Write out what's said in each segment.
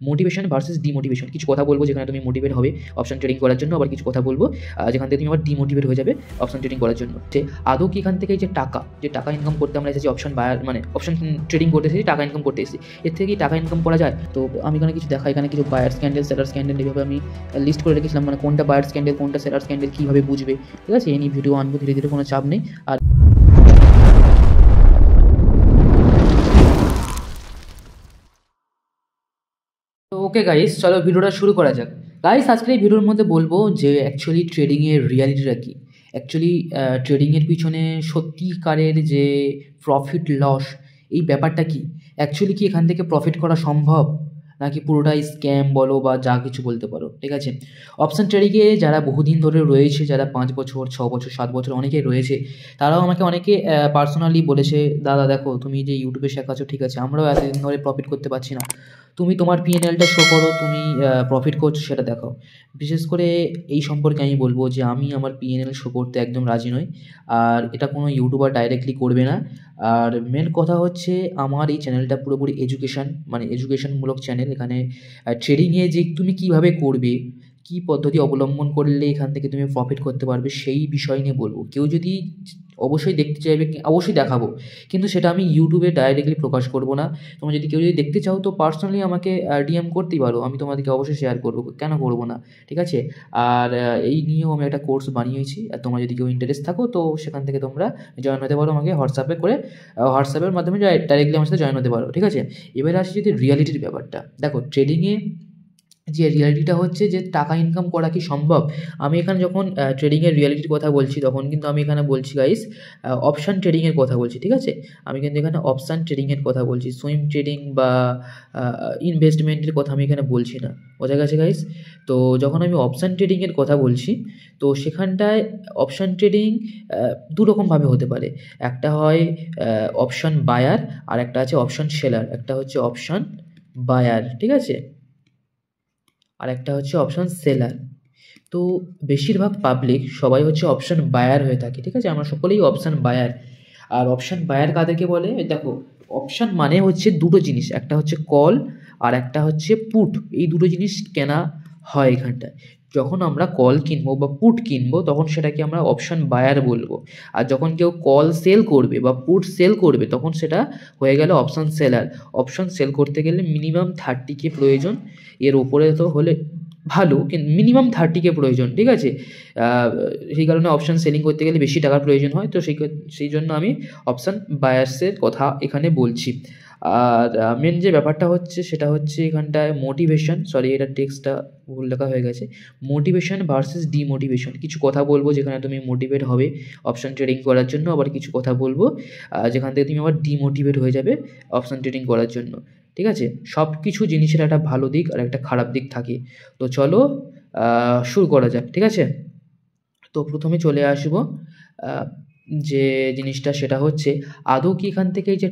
Motivation versus demotivation. কিছু কথা বলবো যেখানে তুমি মোটিভেট হবে অপশন ট্রেডিং করার জন্য, আবার কিছু কথা বলবো যেখান থেকে তুমি আবার ডিমোটিভেট হয়ে যাবে অপশন ট্রেডিং করার জন্য। যে আদৌ কি এখান থেকে যে টাকা ইনকাম করতে আমরা এসেছি, অপশন বায়ার মানে অপশন ট্রেডিং করতে এসেছি, টাকা ইনকাম করতে এসেছি, এর থেকে কি টাকা ইনকাম করা যায়? তো আমি এখানে কিছু দেখা, এখানে কিছু বায়ার্স ক্যান্ডেল, সেলার্স ক্যান্ডেল এইভাবে আমি লিস্ট করে রেখেছিলাম, মানে কোনটা বায়ার্স ক্যান্ডেল কোনটা সেলার্স ক্যান্ডেল কীভাবে বুঝবে, ঠিক আছে? এই নিয়ে ভিডিও আনবো ধীরে ধীরে, কোনো চাপ নেই। আর তো ওকে গাইস, চলো ভিডিওটা শুরু করা যাক। গাইস, আজকে এই ভিডিওর মধ্যে বলবো যে অ্যাকচুয়ালি ট্রেডিংয়ের রিয়ালিটিটা কী। অ্যাকচুয়ালি ট্রেডিংয়ের পিছনে সত্যিকারের যে প্রফিট লস, এই ব্যাপারটা কি, অ্যাকচুয়ালি কি এখান থেকে প্রফিট করা সম্ভব, নাকি পুরোটাই স্ক্যাম বলো বা যা কিছু বলতে পারো, ঠিক আছে? অপশান ট্রেডিংয়ে যারা বহুদিন ধরে রয়েছে, যারা 5 বছর 6 বছর 7 বছর অনেকেই রয়েছে, তারাও আমাকে অনেকে পার্সোনালি বলেছে, দাদা দেখো তুমি যে ইউটিউবে শেখাচ্ছো ঠিক আছে, আমরাও এতদিন ধরে প্রফিট করতে পারছি না, তুমি তোমার পিএনএলটা শো করো, তুমি প্রফিট করছো সেটা দেখাও। বিশেষ করে এই সম্পর্কে আমি বলবো যে আমি আমার পিএনএল শো করতে একদম রাজি নই, আর এটা কোনো ইউটিউবার ডাইরেক্টলি করবে না। আর মেন কথা হচ্ছে আমার এই চ্যানেলটা পুরোপুরি এডুকেশান, মানে এডুকেশনমূলক চ্যানেল। এখানে ট্রেডিংয়ে যে তুমি কিভাবে করবে, কী পদ্ধতি অবলম্বন করলে এখান থেকে তুমি প্রফিট করতে পারবে, সেই বিষয় নিয়ে বলবো। কেউ যদি অবশ্যই দেখতে চাইবে, অবশ্যই দেখাবো, কিন্তু সেটা আমি ইউটিউবে ডাইরেক্টলি প্রকাশ করব না। তোমরা যদি কেউ যদি দেখতে চাও তো পার্সোনালি আমাকে ডিএম করতেই পারো, আমি তোমাদেরকে অবশ্যই শেয়ার করবো, কেন করবো না, ঠিক আছে? আর এই নিয়েও আমি একটা কোর্স বানিয়েছি, আর তোমরা যদি কেউ ইন্টারেস্ট থাকো তো সেখান থেকে তোমরা জয়েন হতে পারো, আমাকে হোয়াটসঅ্যাপের মাধ্যমে ডাইরেক্টলি আমার সাথে জয়েন হতে পারো, ঠিক আছে? এবারে আসি যদি রিয়ালিটির ব্যাপারটা, দেখো ট্রেডিংয়ে যে রিয়ালিটিটা হচ্ছে যে টাকা ইনকাম করা কি সম্ভব। আমি এখানে যখন ট্রেডিংয়ের রিয়ালিটির কথা বলছি, তখন কিন্তু আমি এখানে বলছি গাইস অপশান ট্রেডিংয়ের কথা বলছি, ঠিক আছে? আমি কিন্তু এখানে অপশান ট্রেডিংয়ের কথা বলছি, সুইং ট্রেডিং বা ইনভেস্টমেন্টের কথা আমি এখানে বলছি না, বোঝা গেছে গাইস? তো যখন আমি অপশান ট্রেডিংয়ের কথা বলছি, তো সেখানটায় অপশান ট্রেডিং দুরকমভাবে হতে পারে। একটা হয় অপশান বায়ার, আর একটা আছে অপশান সেলার। একটা হচ্ছে অপশান বায়ার, ঠিক আছে, আর একটা হচ্ছে অপশান সেলার। তো বেশিরভাগ পাবলিক সবাই হচ্ছে অপশান বায়ার হয়ে থাকে, ঠিক আছে? আমরা সকলেই অপশান বায়ার। আর অপশান বায়ার কাদেরকে বলে, দেখো অপশান মানে হচ্ছে দুটো জিনিস, একটা হচ্ছে কল আর একটা হচ্ছে পুট। এই দুটো জিনিস কেনা হয় এখানটায়। যখন আমরা কল কিনবো বা পুট কিনবো তখন সেটাকে আমরা অপশান বায়ার বলবো, আর যখন কেউ কল সেল করবে বা পুট সেল করবে তখন সেটা হয়ে গেল অপশান সেলার। অপশান সেল করতে গেলে মিনিমাম 30K প্রয়োজন, এর ওপরে তো হলে ভালো, কিন্তু মিনিমাম 30K প্রয়োজন, ঠিক আছে? সেই কারণে অপশান সেলিং করতে গেলে বেশি টাকার প্রয়োজন হয়, তো সেই জন্য আমি অপশান বায়ার্সের কথা এখানে বলছি। আর মেন যে ব্যাপারটা হচ্ছে সেটা হচ্ছে এখানটায় মোটিভেশন, সরি এটা টেক্সটটা ভুল লেখা হয়ে গেছে, মোটিভেশন ভার্সেস ডিমোটিভেশন। কিছু কথা বলবো যেখানে তুমি মোটিভেট হবে অপশান ট্রেডিং করার জন্য, আবার কিছু কথা বলবো যেখান থেকে তুমি আবার ডিমোটিভেট হয়ে যাবে অপশান ট্রেডিং করার জন্য, ঠিক আছে? সব কিছু জিনিসের একটা ভালো দিক আর একটা খারাপ দিক থাকে। তো চলো শুরু করা যাক, ঠিক আছে? তো প্রথমে চলে আসবো যে জিনিসটা, সেটা হচ্ছে আদৌ কি এখান থেকে যে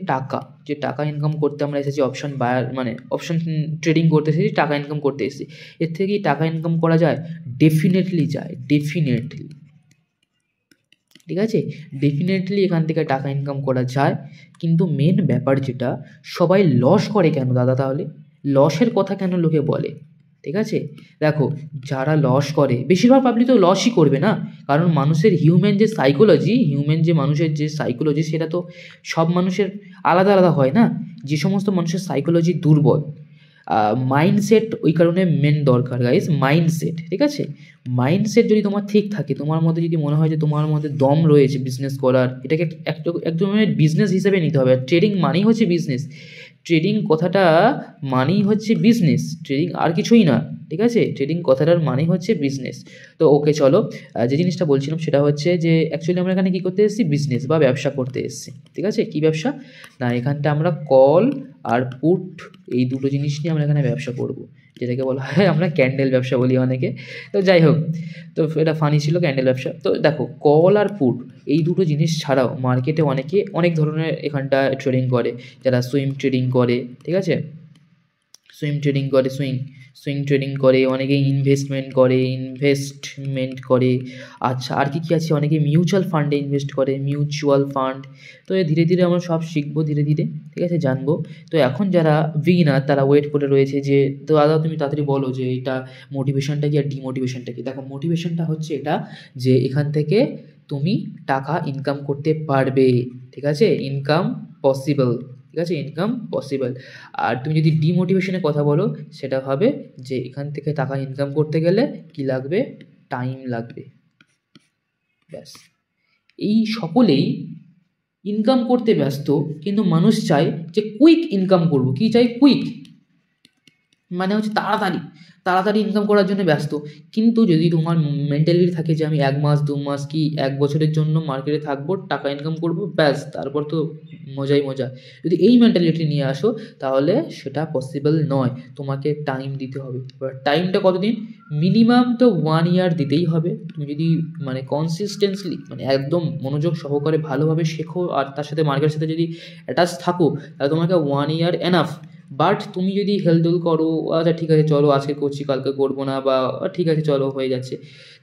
টাকা ইনকাম করতে আমরা এসেছি, অপশান বায়ার মানে অপশান ট্রেডিং করতে এসেছি, টাকা ইনকাম করতে এসেছি, এর থেকে কি টাকা ইনকাম করা যায়? ডেফিনেটলি যায়, ডেফিনেটলি, ঠিক আছে? ডেফিনেটলি এখান থেকে টাকা ইনকাম করা যায়। কিন্তু মেন ব্যাপার যেটা, সবাই লস করে কেন দাদা? তাহলে লসের কথা কেন লোকে বলে, ঠিক আছে? দেখো যারা লস করে, বেশিরভাগ পাবলিক তো লসই করবে না, কারণ মানুষের মানুষের যে সাইকোলজি সেটা তো সব মানুষের আলাদা আলাদা হয় না। যে সমস্ত মানুষের সাইকোলজি দুর্বল, মাইন্ডসেট ওই কারণে মেন দরকার গাইস, মাইন্ডসেট, ঠিক আছে? মাইন্ডসেট যদি তোমার ঠিক থাকে, তোমার মধ্যে যদি মনে হয় যে তোমার মধ্যে দম রয়েছে বিজনেস করার, এটাকে এক ধরনের বিজনেস হিসেবে নিতে হবে। ট্রেডিং মানেই হচ্ছে বিজনেস, ট্রেডিং কথাটা মানেই হচ্ছে বিজনেস, ট্রেডিং আর কিছুই না, ঠিক আছে? ট্রেডিং কথাটার মানেই হচ্ছে বিজনেস। তো ওকে চলো, যে জিনিসটা বলছিলাম সেটা হচ্ছে যে অ্যাকচুয়ালি আমরা এখানে কী করতে এসেছি, বিজনেস বা ব্যবসা করতে এসেছি, ঠিক আছে? কী ব্যবসা না, এখানটা আমরা কল আর পুট এই দুটো জিনিস নিয়ে আমরা এখানে ব্যবসা করব, যেটাকে বলা হয় আমরা ক্যান্ডেল ব্যবসা বলি অনেকে। তো যাই হোক, তো এটা ফানি ছিল ক্যান্ডেল ব্যবসা। তো দেখো কল আর পুট এই দুটো জিনিস ছাড়াও মার্কেটে অনেক ধরনের এখানটা ট্রেডিং করে, যারা সুইং ট্রেডিং করে, ঠিক আছে? ট্রেডিং করে, সুইং ট্রেডিং করে, অনেকে ইনভেস্টমেন্ট করে। আচ্ছা, আর কি আছে, অনেকে মিউচুয়াল ফান্ডে ইনভেস্ট করে, মিউচুয়াল ফান্ড। তো ধীরে ধীরে আমরা সব শিখবো, ধীরে ধীরে, ঠিক আছে, জানবো। তো এখন যারা বিগিনার তারা ওয়েট করে রয়েছে যে, তো দাদা তুমি তাড়াতাড়ি বলো যে এটা মোটিভেশনটা কি আর ডিমোটিভেশনটা কি। দেখো, মোটিভেশনটা হচ্ছে এটা যে এখান থেকে তুমি টাকা ইনকাম করতে পারবে, ঠিক আছে, ইনকাম পসিবল, ঠিক আছে, ইনকাম পসিবল। আর তুমি যদি ডিমোটিভেশনের কথা বলো, সেটা হবে যে এখান থেকে টাকা ইনকাম করতে গেলে কি লাগবে, টাইম লাগবে। ব্যাস, এই সকলেই ইনকাম করতে ব্যস্ত, কিন্তু মানুষ চায় যে কুইক ইনকাম করব। কি চাই? কুইক, মানে হচ্ছে তাড়াতাড়ি ইনকাম করার জন্য ব্যস্ত। কিন্তু যদি তোমার মেন্টালিটি থাকে যে আমি 1 মাস 2 মাস কি 1 বছরের জন্য মার্কেটে থাকবো, টাকা ইনকাম করব, ব্যাস, তারপর তো মজাই মজা। যদি এই মেন্টালিটি নিয়ে আসো তাহলে সেটা পসিবল নয়, তোমাকে টাইম দিতে হবে। এবার টাইমটা কতদিন? মিনিমাম তো 1 ইয়ার দিতেই হবে। তুমি যদি মানে কনসিস্টেন্সলি, মানে একদম মনোযোগ সহকারে ভালোভাবে শেখো আর তার সাথে মার্কেটের সাথে যদি অ্যাটাচ থাকো, তাহলে তোমাকে 1 ইয়ার এনাফ। বাট তুমি যদি হেলদোল করো, আচ্ছা ঠিক আছে চলো আজকে করছি কালকে করবো না, বা ঠিক আছে চলো হয়ে যাচ্ছে,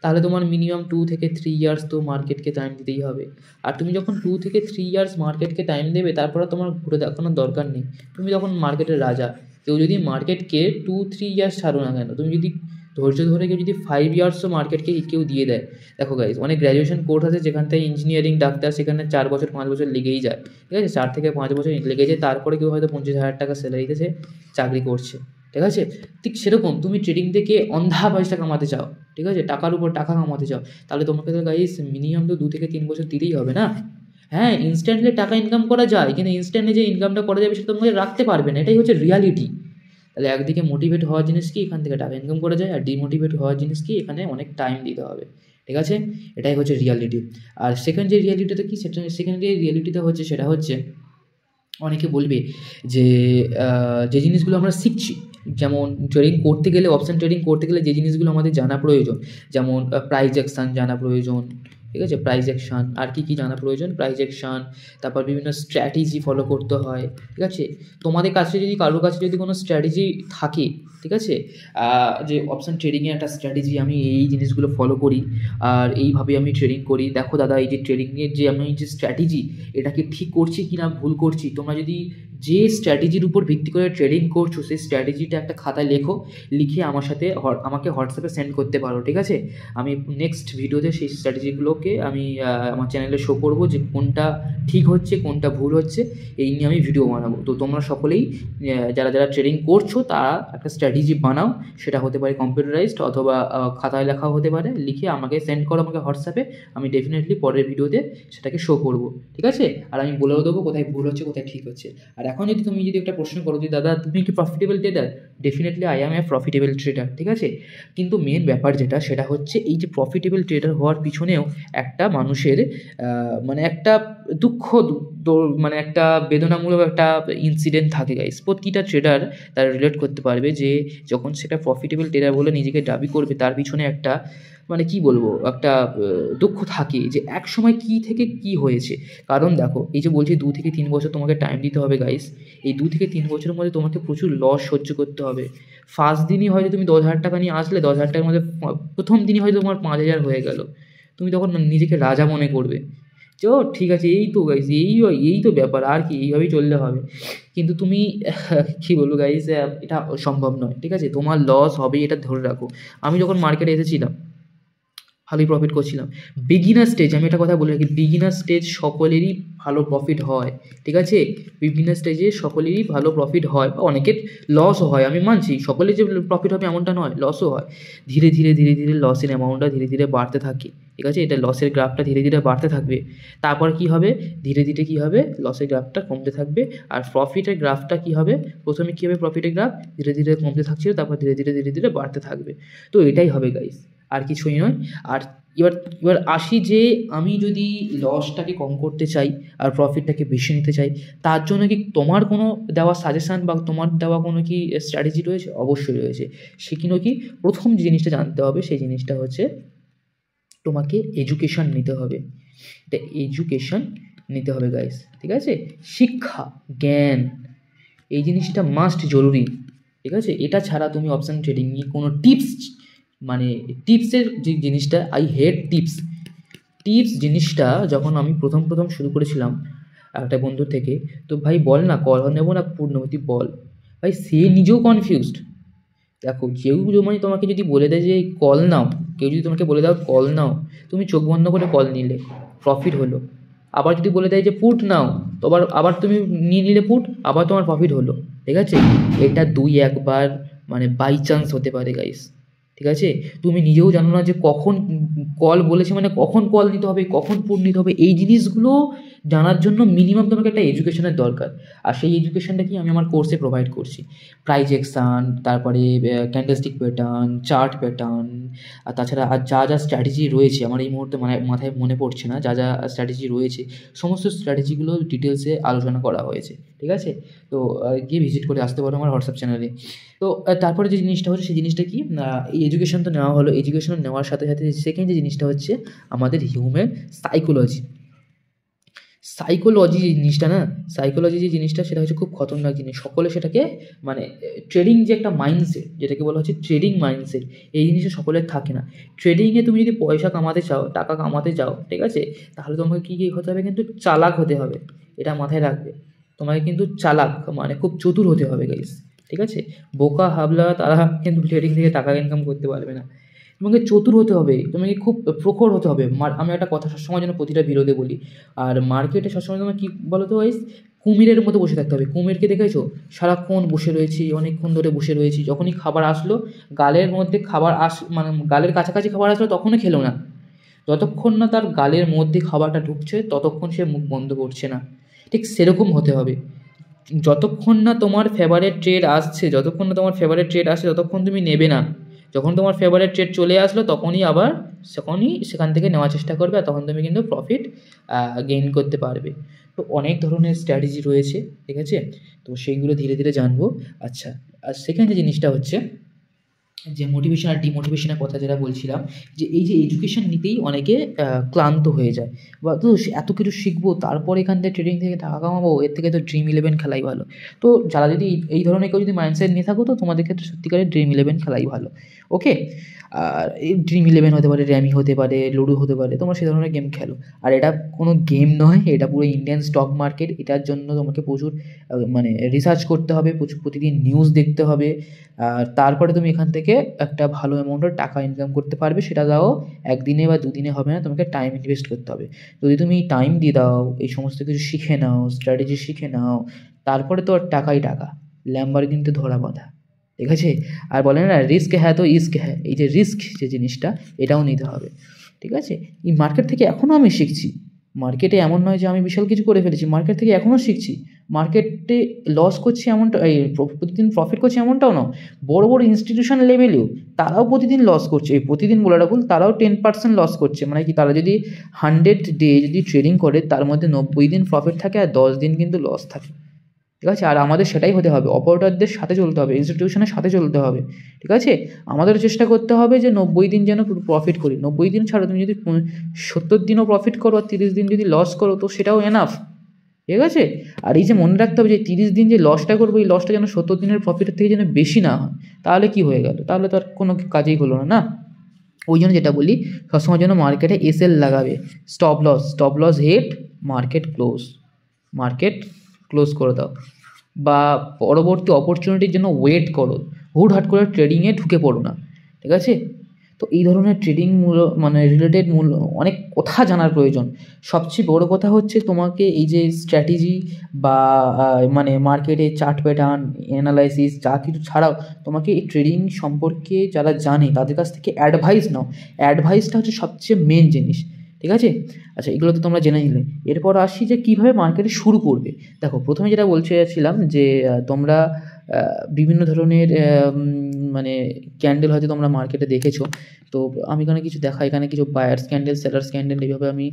তাহলে তোমার মিনিমাম 2 থেকে 3 ইয়ার্স তো মার্কেটকে টাইম দিতেই হবে। আর তুমি যখন 2 থেকে 3 ইয়ার্স মার্কেটকে টাইম দেবে, তারপরে তোমার ঘুরে দেখানোর দরকার নেই, তুমি তখন মার্কেটের রাজা। কেউ যদি মার্কেটকে 2-3 ইয়ার্স ছাড়ো না কেন, তুমি যদি ধৈর্য ধরে কেউ যদি 5 ইয়ার্সও মার্কেটকে কেউ দিয়ে দেয়, দেখো গাইজ, অনেক গ্র্যাজুয়েশন কোর্স আছে যেখান থেকে ইঞ্জিনিয়ারিং, ডাক্তার, সেখানে 4 বছর 5 বছর লেগেই যায়, ঠিক আছে, 4 থেকে 5 বছর লেগে যায়, তারপরে কেউ হয়তো 25,000 টাকা স্যালারিতে সে চাকরি করছে, ঠিক আছে। ঠিক সেরকম তুমি ট্রেডিং থেকে অন্ধা পয়সা কামাতে চাও, ঠিক আছে, টাকার উপর টাকা কামাতে চাও, তাহলে তোমাকে তো গাইজ মিনিমাম তো 2 থেকে 3 বছর দিতেই হবে না। হ্যাঁ, ইনস্ট্যান্টলি টাকা ইনকাম করা যায়, কিন্তু ইনস্ট্যান্টলি যে ইনকামটা করা যাবে সেটা তোমাকে রাখতে পারবে না, এটাই হচ্ছে রিয়ালিটি। তাহলে একদিকে মোটিভেট হওয়ার জিনিস কি, এখান থেকে টাকা ইনকাম করা যায়, আর ডিমোটিভেট হওয়ার জিনিস কি, এখানে অনেক টাইম দিতে হবে, ঠিক আছে। এটাই হচ্ছে রিয়ালিটি। আর সেকেন্ড যে রিয়ালিটিটা কি, সেকেন্ড যে রিয়ালিটিটা হচ্ছে সেটা হচ্ছে, অনেকে বলবে যে যে জিনিসগুলো আমরা শিখছি, যেমন ট্রেডিং করতে গেলে, অপশন ট্রেডিং করতে গেলে যে জিনিসগুলো আমাদের জানা প্রয়োজন, যেমন প্রাইস অ্যাকশন জানা প্রয়োজন, ঠিক আছে, প্রাইস অ্যাকশন, আর কি জানা প্রয়োজন, প্রাইস অ্যাকশন, তারপর বিভিন্ন স্ট্র্যাটেজি ফলো করতে হয়, ঠিক আছে। তোমাদের কাছে যদি, কারোর কাছে যদি কোনো স্ট্র্যাটেজি থাকে, ঠিক আছে, যে অপশন ট্রেডিংয়ে একটা স্ট্র্যাটেজি, আমি এই জিনিসগুলো ফলো করি আর এইভাবে আমি ট্রেডিং করি, দেখো দাদা এই যে ট্রেডিংয়ের যে আমি যে স্ট্র্যাটেজি, এটা কি ঠিক করছি কি না ভুল করছি। তোমরা যদি যে স্ট্র্যাটেজির উপর ভিত্তি করে ট্রেডিং করছো, সেই স্ট্র্যাটেজিটা একটা খাতায় লেখো, লিখে আমার সাথে আমাকে হোয়াটসঅ্যাপে সেন্ড করতে পারো, ঠিক আছে। আমি নেক্সট ভিডিওতে সেই স্ট্র্যাটেজিগুলোকে আমি আমার চ্যানেলে শো করবো, যে কোনটা ঠিক হচ্ছে কোনটা ভুল হচ্ছে, এই নিয়ে আমি ভিডিও বানাবো। তো তোমরা সকলেই যারা যারা ট্রেডিং করছো তারা একটা স্ট্র্যাটেজি বানাও, সেটা হতে পারে কম্পিউটারাইজড অথবা খাতায় লেখাও হতে পারে, লিখে আমাকে সেন্ড করো আমাকে হোয়াটসঅ্যাপে, আমি ডেফিনেটলি পরের ভিডিওতে সেটাকে শো করবো, ঠিক আছে। আর আমি বলেও দেবো কোথায় ভুল হচ্ছে কোথায় ঠিক হচ্ছে। আর এখন যদি তুমি যদি একটা প্রশ্ন করো যে দাদা তুমি কি profitable tedder, definitely I am A profitable tedder, ঠিক আছে। কিন্তু মেন ব্যাপার যেটা, সেটা হচ্ছে এই যে প্রফিটেবল ট্রেডার হওয়ার পিছনেও একটা মানুষের মানে একটা দুঃখ, মানে একটা বেদনামূলক একটা ইনসিডেন্ট থাকে গাইস। প্রতিটা ট্রেডার তারা রিলেট করতে পারবে যে যখন সেটা প্রফিটেবল ট্রেডার বলে নিজেকে দাবি করবে, তার পিছনে একটা মানে কি বলবো, একটা দুঃখ থাকে যে এক সময় কী থেকে কী হয়েছে। কারণ দেখো, এই যে বলছি 2 থেকে 3 বছর তোমাকে টাইম দিতে হবে গাইস, এই 2 থেকে 3 বছরের মধ্যে তোমাকে প্রচুর লস সহ্য করতে হবে। ফার্স্ট দিনই হয়তো তুমি 10,000 টাকা নিয়ে আসলে, 10,000 টাকার মধ্যে প্রথম দিনই হয়তো তোমার 5,000 হয়ে গেল, তুমি তখন নিজেকে রাজা মনে করবে যে ও ঠিক আছে, এই তো গাইস, এই তো ব্যাপার, আর কি, এইভাবেই চললে হবে। কিন্তু তুমি কী বলবো গাইস, এটা সম্ভব নয়, ঠিক আছে, তোমার লস হবেই, এটা ধরে রাখো। আমি যখন মার্কেটে এসেছিলাম ভালোই প্রফিট করছিলাম। বিগিনার স্টেজ, আমি একটা কথা বলে রাখি, বিগিনার স্টেজ সকলেরই ভালো প্রফিট হয়, ঠিক আছে। বিগিনার স্টেজে সকলেরই ভালো প্রফিট হয়, বা অনেকের লসও হয়, আমি মানছি, সকলের যে প্রফিট হবে এমনটা নয়, লসও হয়। ধীরে ধীরে ধীরে ধীরে লসের অ্যামাউন্টটা ধীরে ধীরে বাড়তে থাকে, ঠিক আছে, এটা লসের গ্রাফটা ধীরে ধীরে বাড়তে থাকবে। তারপর কি হবে, ধীরে ধীরে কি হবে, লসের গ্রাফটা কমতে থাকবে। আর প্রফিটের গ্রাফটা কি হবে, প্রথমে কী হবে, প্রফিটের গ্রাফ ধীরে ধীরে কমতে থাকছিল, তারপর ধীরে ধীরে ধীরে ধীরে বাড়তে থাকবে। তো এটাই হবে গাইস, আর কিছুই নয়। আর এবার আসি যে আমি যদি লসটাকে কম করতে চাই আর প্রফিটটাকে বেশি নিতে চাই, তার জন্য কি তোমার কোনো দেওয়া সাজেশান বা তোমার দেওয়া কোনো কি স্ট্র্যাটেজি রয়েছে? অবশ্যই রয়েছে। সে কি প্রথম যে জিনিসটা জানতে হবে, সেই জিনিসটা হচ্ছে তোমাকে এডুকেশান নিতে হবে। এটা এডুকেশান নিতে হবে গাইস, ঠিক আছে। শিক্ষা, জ্ঞান, এই জিনিসটা মাস্ট জরুরি। ঠিক আছে? এটা ছাড়া তুমি অপশন ট্রেডিং নিয়ে কোনো টিপস, মানে টিপসের যে জিনিসটা, আই হেট টিপস। টিপস জিনিসটা যখন আমি প্রথম শুরু করেছিলাম একটা বন্ধুর থেকে, তো ভাই বল না কল নেবো না পুট নেবো, তুই বল। ভাই সে নিজেও কনফিউজড। দেখো কেউ মানে তোমাকে যদি বলে দেয় যে কল নাও, কেউ যদি তোমাকে বলে দাও কল নাও, তুমি চোখ বন্ধ করে কল নিলে, প্রফিট হলো। আবার যদি বলে দেয় যে পুট নাও, তো আবার তুমি নিয়ে নিলে পুট, আবার তোমার প্রফিট হলো। ঠিক আছে? এটা 2-1 বার মানে বাই চান্স হতে পারে গাইস। ঠিক আছে? তুমি নিজেও জানো না যে কখন কল বলেছে, মানে কখন কল নিতে হবে, কখন পুট নিতে হবে। এই জিনিসগুলো জানার জন্য মিনিমাম তোমাকে একটা এডুকেশনের দরকার। আর সেই এডুকেশনটা কি আমি আমার কোর্সে প্রোভাইড করছি। প্রাইজেকশান, তারপরে ক্যান্ডেলস্টিক প্যাটার্ন, চার্ট প্যাটার্ন, আর তাছাড়া আর যা স্ট্র্যাটেজি রয়েছে আমার এই মুহূর্তে মাথায় মনে পড়ছে না, যা স্ট্র্যাটেজি রয়েছে সমস্ত স্ট্র্যাটেজিগুলো ডিটেলসে আলোচনা করা হয়েছে। ঠিক আছে? তো গিয়ে ভিজিট করে আসতে পারো আমার হোয়াটসঅ্যাপ চ্যানেলে। তো তারপরে যে জিনিসটা হচ্ছে সেই জিনিসটা কি, এই এডুকেশন তো নেওয়া হলো, এডুকেশন নেওয়ার সাথে সাথে সেকেন্ড যে জিনিসটা হচ্ছে আমাদের হিউম্যান সাইকোলজি। সাইকোলজি যে জিনিসটা না, সাইকোলজি যে জিনিসটা সেটা হচ্ছে খুব খতরনাক জিনিস। সকলে সেটাকে মানে ট্রেডিং যে একটা মাইন্ডসেট, যেটাকে বলা হচ্ছে ট্রেডিং মাইন্ডসেট, এই জিনিসটা সকলের থাকে না। ট্রেডিংয়ে তুমি যদি পয়সা কামাতে চাও, টাকা কামাতে চাও, ঠিক আছে, তাহলে তোমাকে কী হতে হবে, কিন্তু চালাক হতে হবে। এটা মাথায় রাখবে, তোমাকে কিন্তু চালাক মানে খুব চতুর হতে হবে গাইস। ঠিক আছে? বোকা হাবলা তারা কিন্তু ট্রেডিং থেকে টাকা ইনকাম করতে পারবে না। তোমাকে চতুর হতে হবে, তোমাকে খুব প্রখর হতে হবে। আমি একটা কথা সবসময় যেন প্রতিটা বিরোধে বলি, আর মার্কেটে সবসময় তোমার কী বলো তো গাইস, কুমিরের মতো বসে থাকতে হবে। কুমিরকে দেখেছো? সারাক্ষণ বসে রয়েছি, অনেকক্ষণ ধরে বসে রয়েছি, যখনই খাবার আসলো গালের মধ্যে খাবার মানে গালের কাছাকাছি খাবার আসলো তখনও খেলো না। যতক্ষণ না তার গালের মধ্যে খাবারটা ঢুকছে ততক্ষণ সে মুখ বন্ধ করছে না। ঠিক সেরকম হতে হবে। যতক্ষণ না তোমার ফেভারিট ট্রেড আসছে, ততক্ষণ তুমি নেবে না। যখন তোমার ফেভারিট ট্রেড চলে আসলো তখনই সেখান থেকে নেওয়ার চেষ্টা করবে, আর তখন তুমি কিন্তু প্রফিট গেইন করতে পারবে। তো অনেক ধরনের স্ট্র্যাটেজি রয়েছে। ঠিক আছে? তো সেইগুলো ধীরে ধীরে জানবো। আচ্ছা, আর সেকেন্ড যে জিনিসটা হচ্ছে যে মোটিভেশন আর ডিমোটিভেশনের কথা যেটা বলছিলাম, যে এই যে এডুকেশন নিতেই অনেকে ক্লান্ত হয়ে যায়, বা তো এত কিছু শিখবো তারপর এখান থেকে ট্রেডিং থেকে টাকা কামাবো, এর থেকে তো ড্রিম 11 খেলাই ভালো। তো যারা যদি এই ধরনের কেউ যদি মাইন্ডসেট নিয়ে থাকো, তো তোমাদের ক্ষেত্রে সত্যিকারের ড্রিম 11 খেলাই ভালো। ওকে? আর এই ড্রিম 11 হতে পারে, র্যামি হতে পারে, লুডো হতে পারে, তোমরা সেই ধরনের গেম খেলো। আর এটা কোনো গেম নয়, এটা পুরো ইন্ডিয়ান স্টক মার্কেট। এটার জন্য তোমাকে প্রচুর মানে রিসার্চ করতে হবে, প্রতিদিন নিউজ দেখতে হবে, আর তারপরে তুমি এখান থেকে একটা ভালো অ্যামাউন্টের টাকা ইনকাম করতে পারবে। সেটা তাও একদিনে বা দুদিনে হবে না, তোমাকে টাইম ইনভেস্ট করতে হবে। যদি তুমি টাইম দিয়ে দাও, এই সমস্ত কিছু শিখে নাও, স্ট্র্যাটেজি শিখে নাও, তারপরে তো আর টাকাই টাকা, ল্যাম্বরগিনিতে ধরা বাঁধা। ঠিক আছে? আর বলে না রিস্ক হ্যাঁ তো ইস্ক হ্যাঁ, এই যে রিস্ক যে জিনিসটা, এটাও নিতে হবে। ঠিক আছে? এই মার্কেট থেকে এখনও আমি শিখছি। মার্কেটে এমন নয় যে আমি বিশাল কিছু করে ফেলেছি, মার্কেট থেকে এখনও শিখছি। মার্কেটে লস করছি এমনটা, এই প্রতিদিন প্রফিট করছি এমনটাও না। বড় বড় ইনস্টিটিউশন লেভেলেও তারাও প্রতিদিন লস করছে। এই প্রতিদিন বলাটা ভুল, তারাও 10% লস করছে। মানে কি, তারা যদি 100 ডে যদি ট্রেডিং করে, তার মধ্যে 90 দিন প্রফিট থাকে আর 10 দিন কিন্তু লস থাকে। ঠিক আছে? আর আমাদের সেটাই হতে হবে, অপারেটরদের সাথে চলতে হবে, ইনস্টিটিউশনের সাথে চলতে হবে। ঠিক আছে? আমাদেরও চেষ্টা করতে হবে যে 90 দিন যেন প্রফিট করি। 90 দিন ছাড়া তুমি যদি 70 দিনও প্রফিট করো আর 30 দিন যদি লস করো, তো সেটাও এনাফ। ঠিক আছে? আর এই যে মনে রাখতে হবে যে 30 দিন যে লসটা করবো, এই লসটা যেন 70 দিনের প্রফিটের থেকে যেন বেশি না হয়। তাহলে কি হয়ে গেল? তাহলে তো আর কোনো কাজেই হলো না, না? ওই জন্য যেটা বলি, সবসময় যেন মার্কেটে এসএল লাগাবে, stop loss hit, market close করে দাও, বা পরবর্তী অপরচুনিটির জন্য ওয়েট করো। হুটহাট করে ট্রেডিংয়ে ঢুকে পড়ো না। ঠিক আছে? তো এই ধরনের ট্রেডিং মানে রিলেটেড অনেক কথা জানার প্রয়োজন। সবচেয়ে বড় কথা হচ্ছে তোমাকে এই যে স্ট্র্যাটেজি বা মানে মার্কেটে চার্ট প্যাটার্ন অ্যানালাইসিস যা কিছু ছাড়াও, তোমাকে এই ট্রেডিং সম্পর্কে যারা জানে তাদের কাছ থেকে অ্যাডভাইস নাও। অ্যাডভাইসটা হচ্ছে সবচেয়ে মেন জিনিস। ঠিক আছে? আচ্ছা, এগুলো তো তোমরা জেনে নিলে। এরপর আসি যে কীভাবে মার্কেটে শুরু করবে। দেখো, প্রথমে যেটা বলতে চাইছিলাম যে তোমরা বিভিন্ন ধরনের মানে ক্যান্ডেল হয়তো তোমরা মার্কেটে দেখেছো। তো আমি এখানে কিছু এখানে কিছু বায়ার্স ক্যান্ডেল, সেলার্স ক্যান্ডেল এইভাবে আমি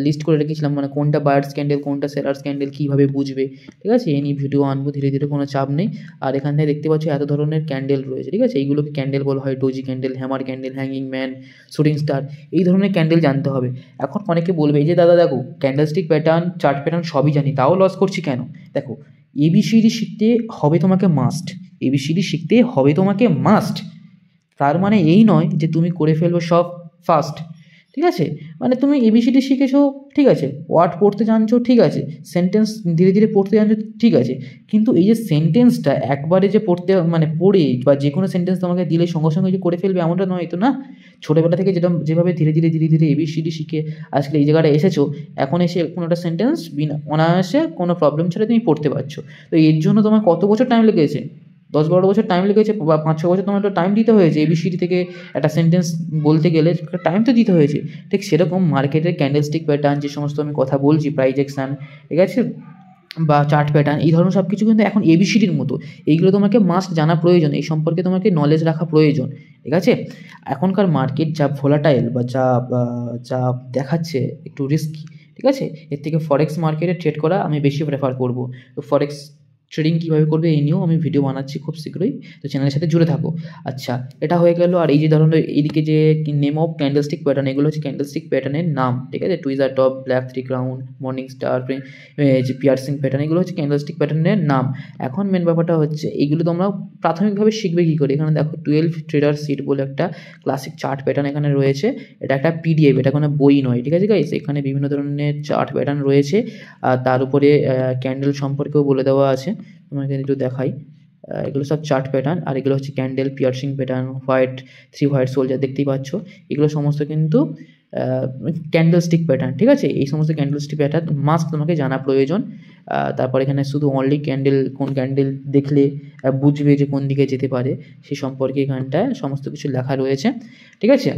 লিস্ট করে রেখেছিলাম, মানে কোনটা বায়ার্স ক্যান্ডেল, কোনটা সেলার্স ক্যান্ডেল, কীভাবে বুঝবে। ঠিক আছে? এই নিয়ে ভিডিও আনবো ধীরে ধীরে, কোনো চাপ নেই। আর এখান থেকে দেখতে পাচ্ছ এত ধরনের ক্যান্ডেল রয়েছে। ঠিক আছে? এইগুলোকে ক্যান্ডেল বলা হয়, doji candle, hammer candle, hanging man, shooting star, এই ধরনের ক্যান্ডেল জানতে হবে। এখন অনেকে বলবে এই যে দাদা দেখো ক্যান্ডেলস্টিক প্যাটার্ন, চার্ট প্যাটার্ন সবই জানি, তাও লস করছি কেন? দেখো, এবিসিডি শিখতে হবে তোমাকে মাস্ট। এবিসিডি শিখতে হবে তোমাকে মাস্ট। তার মানে এই নয় যে তুমি করে ফেলবে সব ফাস্ট, ঠিক আছে? মানে তুমি এবিসিডি শিখেছো, ঠিক আছে, ওয়ার্ড পড়তে জানছো, ঠিক আছে, সেন্টেন্স ধীরে ধীরে পড়তে জানছো, ঠিক আছে, কিন্তু এই যে সেন্টেন্সটা একবারে যে পড়তে মানে পড়ে বা যে কোনো সেন্টেন্স তোমাকে দিলে সঙ্গে সঙ্গে যে করে ফেলবে এমনটা নয় তো না। ছোটোবেলা থেকে যেভাবে ধীরে ধীরে ধীরে ধীরে এবিসিডি শিখে আজকে এই জায়গাটা এসেছো, এখন এসে কোনো একটা সেন্টেন্স বিনা অনায়াসে কোনো প্রবলেম ছাড়া তুমি পড়তে পারছো। তো এর জন্য তোমার কত বছর টাইম লেগেছে? 10-12 বছর টাইম লেগেছে বা 5-6 বছর তোমার একটা টাইম দিতে হয়েছে এবিসিডি থেকে একটা সেন্টেন্স বলতে গেলে টাইম তো দিতে হয়েছে। ঠিক সেরকম মার্কেটের ক্যান্ডেলস্টিক প্যাটার্ন যে সমস্ত আমি কথা বলছি, প্রাইজেকশন, ঠিক আছে, বা চার্ট প্যাটার্ন, এই ধরনের সব কিছু কিন্তু এখন এবিসিডির মতো। এইগুলো তোমাকে মাস্ট জানা প্রয়োজন, এই সম্পর্কে তোমাকে নলেজ রাখা প্রয়োজন, ঠিক আছে? এখনকার মার্কেট যা ভোলাটাইল বা যা দেখাচ্ছে একটু রিস্কি, ঠিক আছে, এর থেকে ফরেক্স মার্কেটে ট্রেড করা আমি বেশি প্রেফার করবো। তো ফরেক্স ট্রেডিং কীভাবে করবে এই নিয়েও আমি ভিডিও বানাচ্ছি খুব শীঘ্রই, তো চ্যানেলের সাথে জুড়ে থাকো। আচ্ছা, এটা হয়ে গেল। আর এই যে ধরনের এইদিকে যে নেম অফ ক্যান্ডেলস্টিক প্যাটার্ন, এগুলো হচ্ছে ক্যান্ডেলস্টিক প্যাটার্নের নাম, ঠিক আছে? Tweezer top, black three crown, morning star, যে পিয়ার্সিং প্যাটার্ন, এগুলো হচ্ছে ক্যান্ডেলস্টিক প্যাটার্নের নাম। এখন মেন ব্যাপারটা হচ্ছে এইগুলো তোমরা প্রাথমিকভাবে শিখবে কী করে। এখানে দেখো 12 ট্রেডার সিট বলে একটা ক্লাসিক চার্ট প্যাটার্ন এখানে রয়েছে। এটা একটা পিডিএফ, এটা কোনো বই নয়, ঠিক আছে গাইস? এখানে বিভিন্ন ধরনের চার্ট প্যাটার্ন রয়েছে, আর তার উপরে ক্যান্ডেল সম্পর্কেও বলে দেওয়া আছে। তোমাকে একটু দেখাই, এগুলো সব চার্ট প্যাটার্ন, আর এগুলো হচ্ছে candle piercing pattern, white soldier দেখতেই পাচ্ছ, এগুলো সমস্ত কিন্তু ক্যান্ডেলস্টিক প্যাটার্ন, ঠিক আছে? এই সমস্ত ক্যান্ডেলস্টিক প্যাটার্ন মাস্ট তোমাকে জানা প্রয়োজন। তারপর এখানে শুধু অনলি ক্যান্ডেল, কোন ক্যান্ডেল দেখলে বুঝবে যে কোন দিকে যেতে পারে সেই সম্পর্কে এখানটায় সমস্ত কিছু লেখা রয়েছে, ঠিক আছে?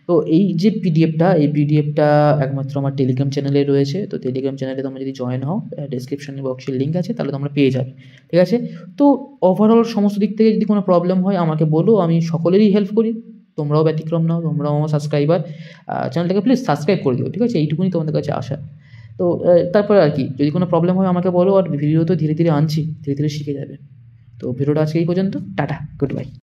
তো এই যে পিডিএফটা, এই পিডিএফটা একমাত্র আমার টেলিগ্রাম চ্যানেলে রয়েছে। তো টেলিগ্রাম চ্যানেলে তোমরা যদি জয়েন হও, ডেসক্রিপশন বক্সের লিঙ্ক আছে, তাহলে তোমরা পেয়ে যাবে, ঠিক আছে? তো ওভারঅল সমস্ত দিক থেকে যদি কোনো প্রবলেম হয় আমাকে বলো, আমি সকলেরই হেল্প করি, তোমরাও ব্যতিক্রম নাও, তোমরাও আমার সাবস্ক্রাইবার। চ্যানেলটাকে প্লিজ সাবস্ক্রাইব করে দিও, ঠিক আছে? এইটুকুনি তোমাদের কাছে আসা। তো তারপরে আর কি, যদি কোনো প্রবলেম হয় আমাকে বলো, আর ভিডিও তো ধীরে ধীরে আনছি, ধীরে ধীরে শিখে যাবে। তো ভিডিওটা আজকে এই পর্যন্ত, টাটা, গুড বাই।